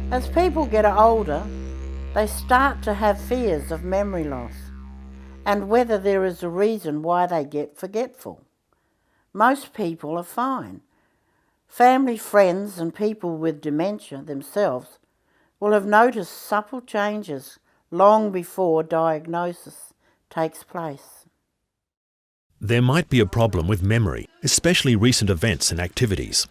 As people get older, they start to have fears of memory loss and whether there is a reason why they get forgetful. Most people are fine. Family, friends and people with dementia themselves will have noticed subtle changes long before diagnosis takes place. There might be a problem with memory, especially recent events and activities.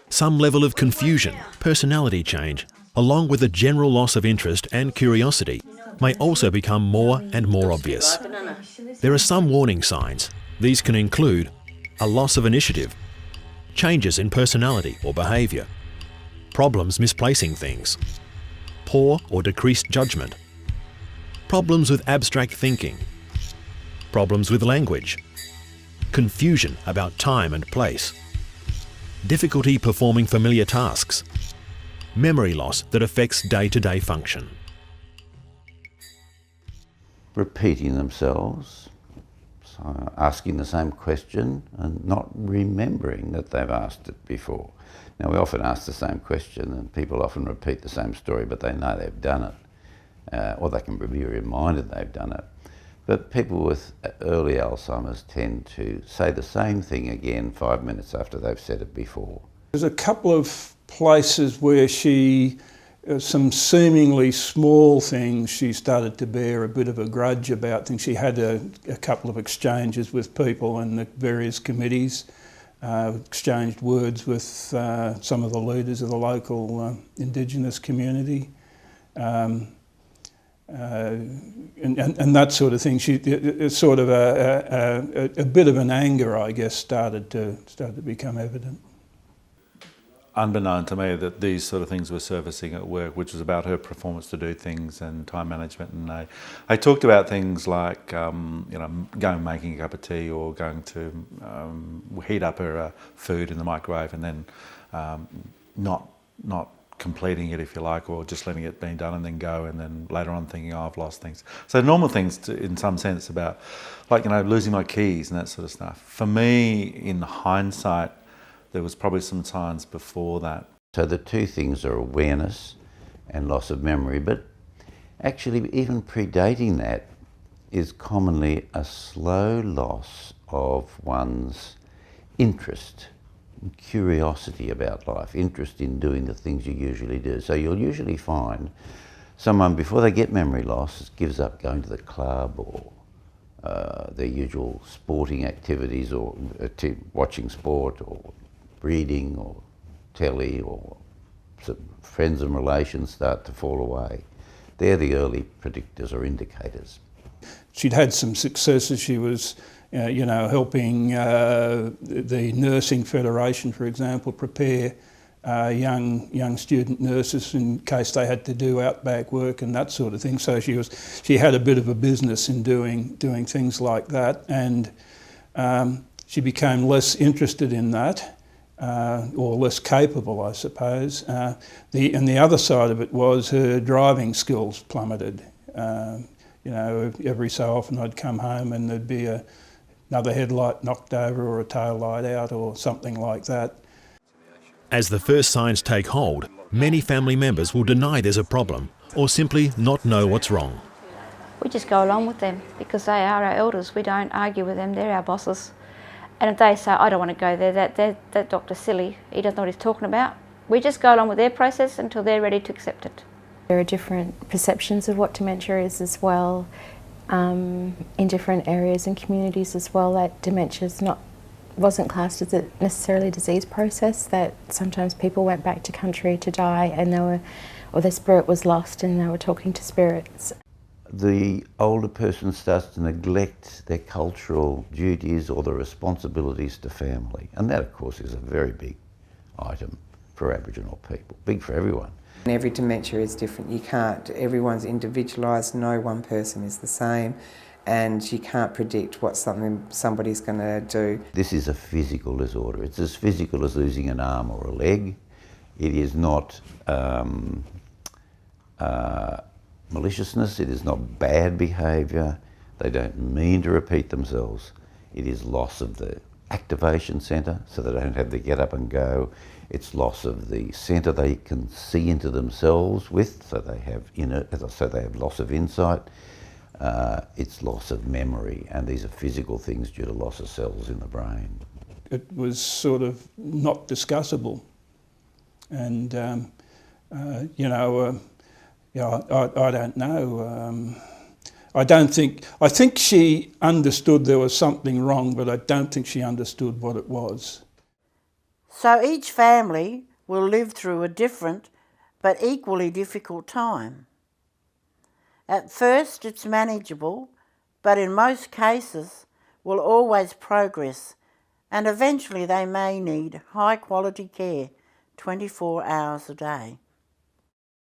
Some level of confusion, personality change, along with a general loss of interest and curiosity, may also become more and more obvious. There are some warning signs. These can include a loss of initiative, changes in personality or behaviour, problems misplacing things, poor or decreased judgment, problems with abstract thinking, problems with language, confusion about time and place, difficulty performing familiar tasks, memory loss that affects day-to-day function. Repeating themselves, so asking the same question and not remembering that they've asked it before. Now we often ask the same question and people often repeat the same story, but they know they've done it, or they can be reminded they've done it. But people with early Alzheimer's tend to say the same thing again 5 minutes after they've said it before. There's a couple of places where some seemingly small things, she started to bear a bit of a grudge about things. She had a couple of exchanges with people in the various committees, exchanged words with some of the leaders of the local Indigenous community. And that sort of thing. It's sort of a bit of an anger, I guess, started to become evident. Unbeknown to me that these sort of things were surfacing at work, which was about her performance to do things and time management. And I talked about things like, going and making a cup of tea or going to heat up her food in the microwave and then not completing it, if you like, or just letting it be done and then go, and then later on thinking, oh, I've lost things. So normal things in some sense about, like, losing my keys and that sort of stuff. For me, in hindsight, there was probably some signs before that. So the two things are awareness and loss of memory, but actually even predating that is commonly a slow loss of one's interest, curiosity about life, interest in doing the things you usually do. So you'll usually find someone, before they get memory loss, gives up going to the club or their usual sporting activities, or watching sport or reading or telly, or friends and relations start to fall away. They're the early predictors or indicators. She'd had some successes. She was helping the Nursing Federation, for example, prepare young student nurses in case they had to do outback work and that sort of thing. So she had a bit of a business in doing things like that, and she became less interested in that, or less capable, I suppose. And the other side of it was her driving skills plummeted. Every so often I'd come home and there'd be another headlight knocked over or a tail light out or something like that. As the first signs take hold, many family members will deny there's a problem or simply not know what's wrong. We just go along with them because they are our elders. We don't argue with them, they're our bosses. And if they say, I don't want to go there, that doctor's silly, he doesn't know what he's talking about, we just go along with their process until they're ready to accept it. There are different perceptions of what dementia is as well, in different areas and communities as well, that dementia wasn't classed as a necessarily disease process, that sometimes people went back to country to die and their spirit was lost and they were talking to spirits. The older person starts to neglect their cultural duties or the responsibilities to family. And that, of course, is a very big item for Aboriginal people, big for everyone. Every dementia is different. Everyone's individualised, no one person is the same, and you can't predict what somebody's going to do. This is a physical disorder. It's as physical as losing an arm or a leg. It is not maliciousness, it is not bad behaviour. They don't mean to repeat themselves. It is loss of the activation centre, so they don't have the get up and go. It's loss of the centre they can see into themselves with, so they have they have loss of insight. It's loss of memory, and these are physical things due to loss of cells in the brain. It was sort of not discussable, and I don't know. I think she understood there was something wrong, but I don't think she understood what it was. So each family will live through a different but equally difficult time. At first it's manageable, but in most cases will always progress, and eventually they may need high quality care 24 hours a day.